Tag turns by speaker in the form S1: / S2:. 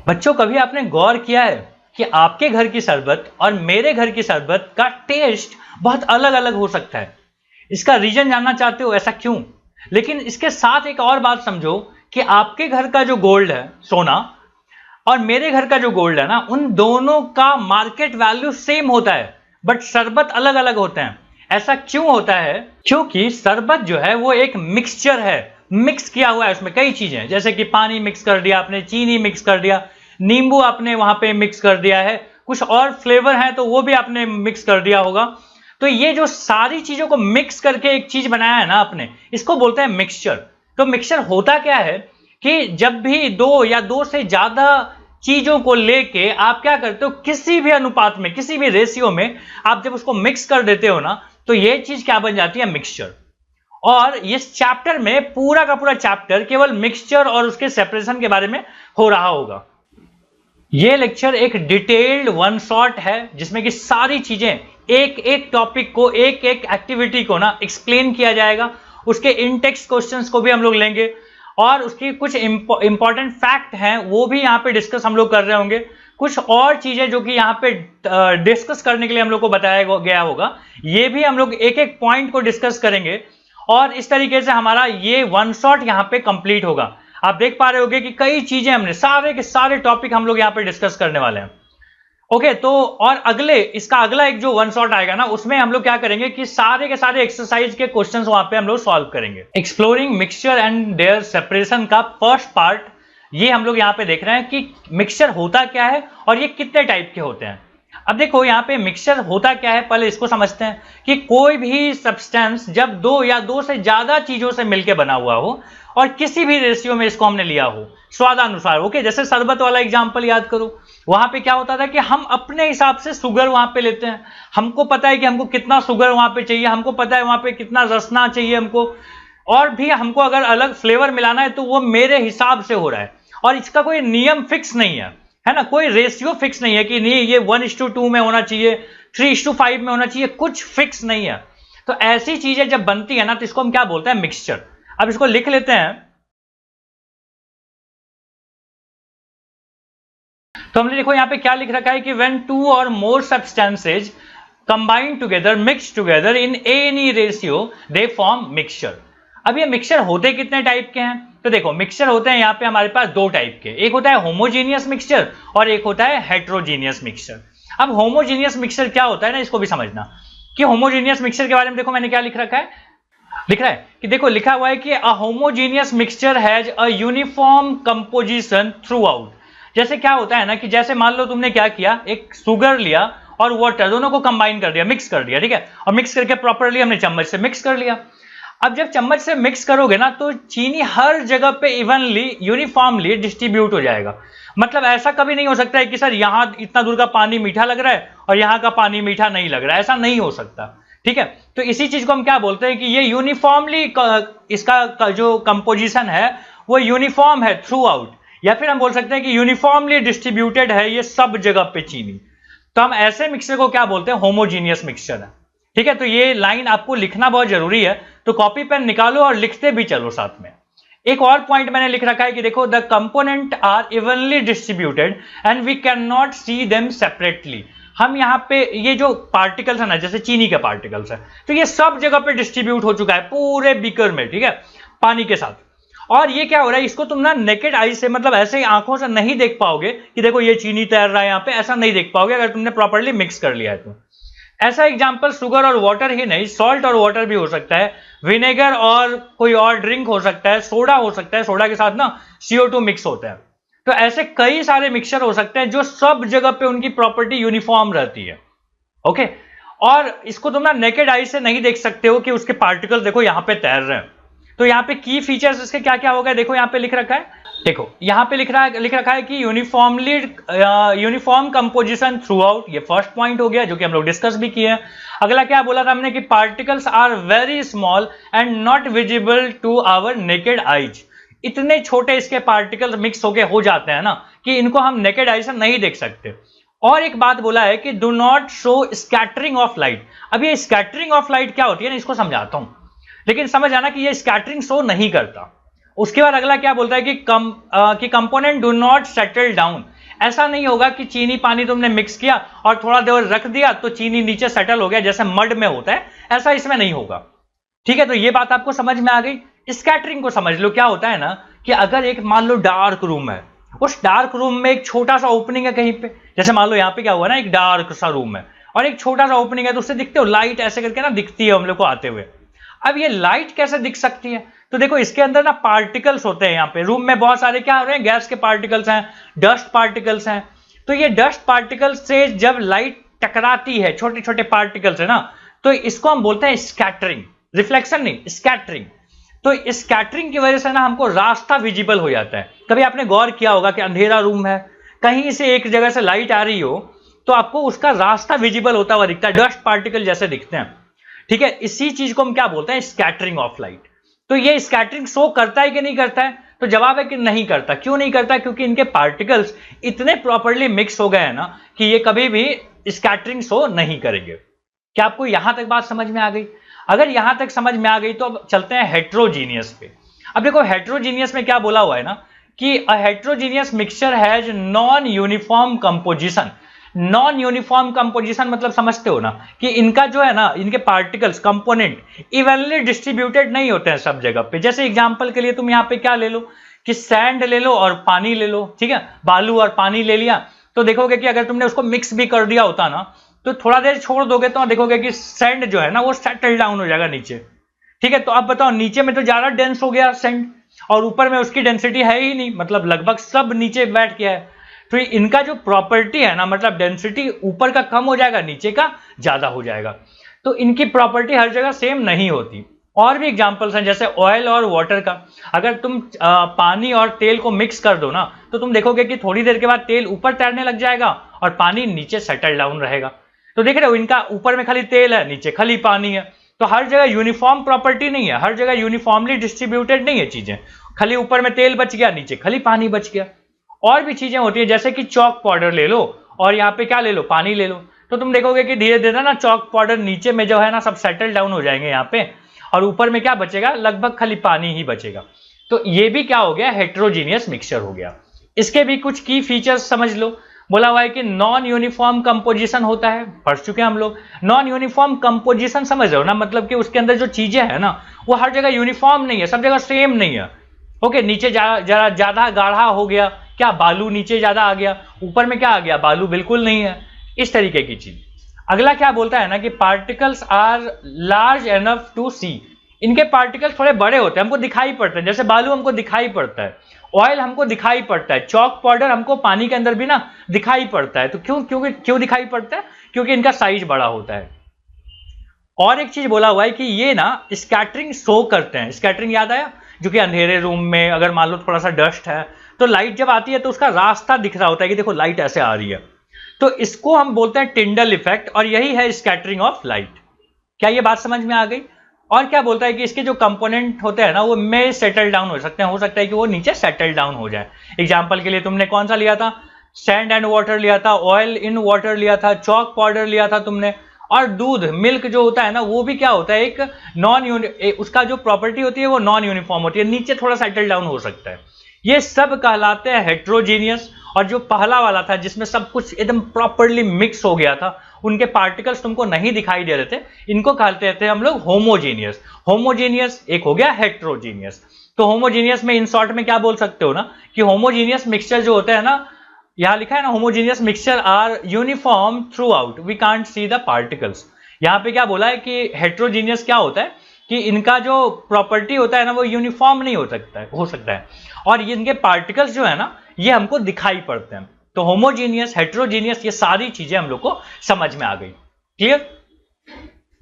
S1: बच्चों, कभी आपने गौर किया है कि आपके घर की शरबत और मेरे घर की शरबत का टेस्ट बहुत अलग अलग हो सकता है। इसका रीजन जानना चाहते हो, ऐसा क्यों? लेकिन इसके साथ एक और बात समझो कि आपके घर का जो गोल्ड है, सोना, और मेरे घर का जो गोल्ड है ना, उन दोनों का मार्केट वैल्यू सेम होता है, बट शरबत अलग अलग होते हैं। ऐसा क्यों होता है? क्योंकि शरबत जो है वो एक मिक्सचर है, मिक्स किया हुआ है उसमें कई चीजें, जैसे कि पानी मिक्स कर दिया आपने, चीनी मिक्स कर दिया, नींबू आपने वहां पे मिक्स कर दिया है, कुछ और फ्लेवर है तो वो भी आपने मिक्स कर दिया होगा। तो ये जो सारी चीजों को मिक्स करके एक चीज बनाया है ना आपने, इसको बोलते हैं मिक्सचर। तो मिक्सचर होता क्या है कि जब भी दो या दो से ज्यादा चीजों को लेके आप क्या करते हो, किसी भी अनुपात में, किसी भी रेशियो में आप जब उसको मिक्स कर देते हो ना, तो ये चीज क्या बन जाती है? मिक्सचर। और इस चैप्टर में पूरा का पूरा चैप्टर केवल मिक्सचर और उसके सेपरेशन के बारे में हो रहा होगा। ये लेक्चर एक डिटेल्ड वन शॉट है जिसमें कि सारी चीजें, एक एक टॉपिक को, एक एक एक्टिविटी को ना एक्सप्लेन किया जाएगा। उसके इन टेक्स्ट क्वेश्चंस को भी हम लोग लेंगे और उसकी कुछ इंपॉर्टेंट फैक्ट हैं वो भी यहाँ पे डिस्कस हम लोग कर रहे होंगे। कुछ और चीजें जो कि यहाँ पे डिस्कस करने के लिए हम लोग को बताया गया होगा, ये भी हम लोग एक एक पॉइंट को डिस्कस करेंगे और इस तरीके से हमारा ये वन शॉट यहाँ पे कंप्लीट होगा। आप देख पा रहे होंगे कि कई चीजें हमने, सारे के सारे टॉपिक हम लोग यहाँ पे डिस्कस करने वाले हैं। ओके, तो और इसका अगला एक जो वन शॉट आएगा ना, उसमें हम लोग क्या करेंगे कि सारे के सारे एक्सरसाइज के क्वेश्चंस वहां पे हम लोग सॉल्व करेंगे। Exploring mixture and their separation का फर्स्ट पार्ट ये हम लोग यहाँ पे देख रहे हैं कि मिक्सचर होता क्या है और ये कितने टाइप के होते हैं। अब देखो यहाँ पे मिक्सचर होता क्या है, पहले इसको समझते हैं कि कोई भी सब्सटेंस जब दो या दो से ज्यादा चीजों से मिलकर बना हुआ हो और किसी भी रेशियो में इसको हमने लिया हो स्वादानुसार। ओके, जैसे शरबत वाला एग्जांपल याद करो, वहां पे क्या होता था कि हम अपने हिसाब से शुगर वहां पे लेते हैं। हमको पता है कि हमको कितना शुगर वहां पे चाहिए, हमको पता है वहां पे कितना रसना चाहिए हमको, और भी हमको अगर अलग फ्लेवर मिलाना है तो वो मेरे हिसाब से हो रहा है और इसका कोई नियम फिक्स नहीं है ना, कोई रेशियो फिक्स नहीं है कि नहीं ये 1:2 में होना चाहिए, 3:5 में होना चाहिए, कुछ फिक्स नहीं है। तो ऐसी चीजें जब बनती है ना, तो इसको हम क्या बोलते हैं? मिक्सचर। अब इसको लिख लेते हैं। तो हमने देखो यहाँ पे क्या लिख रखा है कि when two or more substances combine together, mix together in any ratio, they form mixture। अब ये मिक्सचर होते कितने टाइप के हैं? तो देखो मिक्सचर होते हैं यहाँ पे हमारे पास दो टाइप के, एक होता है होमोजीनियस मिक्सचर और एक होता है हेट्रोजीनियस मिक्सचर। अब होमोजीनियस मिक्सचर क्या होता है ना, इसको भी समझना कि होमोजीनियस मिक्सचर के बारे में देखो मैंने क्या लिख रखा है, लिख रहा है कि देखो लिखा हुआ है कि a homogeneous mixture has a uniform composition through out. जैसे क्या होता है ना कि जैसे मान लो तुमने क्या किया, एक शुगर लिया और वाटर, दोनों को कंबाइन कर दिया, मिक्स कर दिया, ठीक है, और मिक्स करके प्रॉपर्ली हमने चम्मच से मिक्स कर लिया। अब जब चम्मच से मिक्स करोगे ना, तो चीनी हर जगह पे इवनली, यूनिफॉर्मली डिस्ट्रीब्यूट हो जाएगा। मतलब ऐसा कभी नहीं हो सकता है कि सर यहां इतना दूर का पानी मीठा लग रहा है और यहां का पानी मीठा नहीं लग रहा है, ऐसा नहीं हो सकता, ठीक है। तो इसी चीज को हम क्या बोलते हैं कि ये यूनिफॉर्मली, इसका जो कंपोजिशन है वो यूनिफॉर्म है थ्रू आउट, या फिर हम बोल सकते हैं कि यूनिफॉर्मली डिस्ट्रीब्यूटेड है ये सब जगह पे चीनी। तो हम ऐसे मिक्सचर को क्या बोलते हैं? होमोजीनियस मिक्सचर है, ठीक है। तो ये लाइन आपको लिखना बहुत जरूरी है, तो कॉपी पेन निकालो और लिखते भी चलो साथ में। एक और पॉइंट मैंने लिख रखा है कि देखो the component are evenly distributed and we can not see them separately. हम यहाँ पे ये जो पार्टिकल्स है ना, जैसे चीनी के पार्टिकल्स है, तो ये सब जगह पे डिस्ट्रीब्यूट हो चुका है पूरे बीकर में, ठीक है, पानी के साथ। और ये क्या हो रहा है, इसको तुम ना नेकेड आई से, मतलब ऐसे ही आंखों से नहीं देख पाओगे कि देखो ये चीनी तैर रहा है यहाँ पे, ऐसा नहीं देख पाओगे अगर तुमने प्रॉपर्ली मिक्स कर लिया है तो। ऐसा एग्जांपल शुगर और वाटर ही नहीं, सॉल्ट और वाटर भी हो सकता है, विनेगर और कोई और ड्रिंक हो सकता है, सोडा हो सकता है, सोडा के साथ ना CO2 मिक्स होता है। तो ऐसे कई सारे मिक्सचर हो सकते हैं जो सब जगह पे उनकी प्रॉपर्टी यूनिफॉर्म रहती है, ओके। और इसको तुम ना नेकेड आई से नहीं देख सकते हो कि उसके पार्टिकल देखो यहाँ पे तैर रहे हैं। तो यहाँ पे की फीचर्स इसके क्या क्या हो गए, देखो यहाँ पे लिख रखा है, देखो यहाँ पे लिख रखा है कि यूनिफॉर्म कंपोजिशन थ्रू आउट, ये फर्स्ट पॉइंट हो गया जो कि हम लोग डिस्कस भी किए हैं। अगला क्या बोला था हमने कि particles are very small and not visible to our naked eyes. इतने छोटे इसके पार्टिकल्स मिक्स होके हो जाते हैं ना कि इनको हम नेकेड आई से नहीं देख सकते। और एक बात बोला है कि do not show scattering of light. अब ये स्कैटरिंग ऑफ लाइट क्या होती है ना, इसको समझाता हूं, लेकिन समझ आना कि ये स्कैटरिंग शो नहीं करता। उसके बाद अगला क्या बोलता है कि component do not settle down. ऐसा नहीं होगा कि चीनी पानी तुमने मिक्स किया और थोड़ा देर रख दिया तो चीनी नीचे सेटल हो गया जैसे मड में होता है, ऐसा इसमें नहीं होगा। ठीक है, तो ये बात आपको समझ में आ गई। स्कैटरिंग को समझ लो। क्या होता है ना कि अगर एक मान लो डार्क रूम है, उस डार्क रूम में एक छोटा सा ओपनिंग है कहीं पे, जैसे मान लो यहाँ पे क्या हुआ ना, एक डार्क सा रूम है और एक छोटा सा ओपनिंग है, तो उससे दिखते हो लाइट ऐसे करके ना दिखती है हम लोग को आते हुए। अब ये लाइट कैसे दिख सकती है? तो देखो इसके अंदर ना पार्टिकल्स होते हैं। यहाँ पे रूम में बहुत सारे क्या हो रहे हैं, गैस के पार्टिकल्स हैं, डस्ट पार्टिकल्स हैं। तो ये डस्ट पार्टिकल्स से जब लाइट टकराती है, छोटे छोटे पार्टिकल्स है ना, तो इसको हम बोलते हैं स्कैटरिंग। रिफ्लेक्शन नहीं, स्कैटरिंग। तो स्कैटरिंग की वजह से ना हमको रास्ता विजिबल हो जाता है। कभी आपने गौर किया होगा कि अंधेरा रूम है, कहीं से एक जगह से लाइट आ रही हो तो आपको उसका रास्ता विजिबल होता हुआ दिखता है, डस्ट पार्टिकल जैसे दिखते हैं। ठीक है, इसी चीज को हम क्या बोलते हैं, स्कैटरिंग ऑफ लाइट। तो ये स्कैटरिंग शो करता है कि नहीं करता है? तो जवाब है कि नहीं करता। क्यों नहीं करता? क्योंकि इनके पार्टिकल्स इतने प्रॉपर्ली मिक्स हो गए हैं ना कि ये कभी भी स्कैटरिंग शो नहीं करेंगे। क्या आपको यहां तक बात समझ में आ गई? अगर यहां तक समझ में आ गई तो अब चलते हैं हेट्रोजीनियस पे। अब देखो हेट्रोजीनियस में क्या बोला हुआ है ना कि a heterogeneous mixture has non uniform composition. Non uniform composition मतलब समझते हो ना कि इनका जो है ना, इनके पार्टिकल्स कंपोनेंट इवनली डिस्ट्रीब्यूटेड नहीं होते हैं सब जगह पे। जैसे एग्जांपल के लिए तुम यहाँ पे क्या ले लो कि सैंड ले लो और पानी ले लो। ठीक है, बालू और पानी ले लिया तो देखोगे कि अगर तुमने उसको मिक्स भी कर दिया होता ना तो थोड़ा देर छोड़ दोगे तो देखोगे कि सैंड जो है ना वो सेटल डाउन हो जाएगा नीचे। ठीक है, तो अब बताओ नीचे में तो ज्यादा डेंस हो गया सैंड और ऊपर में उसकी डेंसिटी है ही नहीं, मतलब लगभग सब नीचे बैठ गया है। तो इनका जो प्रॉपर्टी है ना, मतलब डेंसिटी ऊपर का कम हो जाएगा, नीचे का ज्यादा हो जाएगा। तो इनकी प्रॉपर्टी हर जगह सेम नहीं होती। और भी एग्जांपल्स हैं जैसे ऑयल और वाटर का। अगर तुम पानी और तेल को मिक्स कर दो ना तो तुम देखोगे कि थोड़ी देर के बाद तेल ऊपर तैरने लग जाएगा और पानी नीचे सेटल डाउन रहेगा। तो देख रहे हो, इनका ऊपर में खाली तेल है, नीचे खाली पानी है। तो हर जगह यूनिफॉर्म प्रॉपर्टी नहीं है, हर जगह यूनिफॉर्मली डिस्ट्रीब्यूटेड नहीं है चीजें। खाली ऊपर में तेल बच गया, नीचे खाली पानी बच गया। और भी चीजें होती है जैसे कि चॉक पाउडर ले लो और यहाँ पे क्या ले लो, पानी ले लो। तो तुम देखोगे कि धीरे धीरे ना चॉक पाउडर नीचे में जो है ना सब सेटल डाउन हो जाएंगे यहाँ पे, और ऊपर में क्या बचेगा, लगभग खाली पानी ही बचेगा। तो ये भी क्या हो गया, हेट्रोजीनियस मिक्सचर हो गया। इसके भी कुछ की फीचर्स समझ लो। बोला हुआ है कि नॉन यूनिफॉर्म कंपोजिशन होता है, पढ़ चुके हैं हम लोग। नॉन यूनिफॉर्म कंपोजिशन समझ रहे हो ना, मतलब कि उसके अंदर जो चीजें है ना वो हर जगह यूनिफॉर्म नहीं है, सब जगह सेम नहीं है। ओके, नीचे जरा ज्यादा गाढ़ा हो गया, क्या बालू नीचे ज्यादा आ गया, ऊपर में क्या आ गया, बालू बिल्कुल नहीं है, इस तरीके की चीज। अगला क्या बोलता है ना कि particles are large enough to see. इनके पार्टिकल्स थोड़े बड़े होते हैं, हमको दिखाई पड़ते हैं। जैसे बालू हमको दिखाई पड़ता है, ऑयल हमको दिखाई पड़ता है, चॉक पाउडर हमको पानी के अंदर भी ना दिखाई पड़ता है। तो क्यों दिखाई पड़ता है? क्योंकि इनका साइज बड़ा होता है। और एक चीज बोला हुआ है कि ये ना स्कैटरिंग शो करते हैं। स्कैटरिंग याद आया? जो कि अंधेरे रूम में अगर मान लो थोड़ा सा डस्ट है तो लाइट जब आती है तो उसका रास्ता दिख रहा होता है कि देखो लाइट ऐसे आ रही है। तो इसको हम बोलते हैं टिंडल इफेक्ट, और यही है स्कैटरिंग ऑफ लाइट। क्या ये बात समझ में आ गई? और क्या बोलता है कि इसके जो कंपोनेंट होते हैं ना वो में सेटल डाउन हो सकते हैं, हो सकता है कि वो नीचे सेटल डाउन हो जाए। एग्जांपल के लिए तुमने कौन सा लिया था, सैंड एंड वाटर लिया था, ऑयल इन वाटर लिया था, चॉक पाउडर लिया था तुमने। और दूध, मिल्क जो होता है ना वो भी क्या होता है, एक उसका जो प्रॉपर्टी होती है वो नॉन यूनिफॉर्म होती है, नीचे थोड़ा सेटल डाउन हो सकता है। ये सब कहलाते हैं हेट्रोजीनियस। और जो पहला वाला था जिसमें सब कुछ एकदम प्रॉपर्ली मिक्स हो गया था, उनके पार्टिकल्स तुमको नहीं दिखाई दे रहे थे, इनको कहते थे हम लोग होमोजीनियस। होमोजीनियस एक हो गया हेट्रोजीनियस। तो होमोजीनियस में इन शॉर्ट में क्या बोल सकते हो ना कि होमोजीनियस मिक्सचर जो होता है ना, यहां लिखा है ना homogeneous mixture are uniform throughout, we can't see the particles. यहां पे क्या बोला है कि हेट्रोजीनियस क्या होता है कि इनका जो प्रॉपर्टी होता है ना वो यूनिफॉर्म नहीं हो सकता है और इनके पार्टिकल्स जो है ना ये हमको दिखाई पड़ते हैं। तो होमोजीनियस, हेट्रोजीनियस, ये सारी चीजें हम लोग को समझ में आ गई। क्लियर?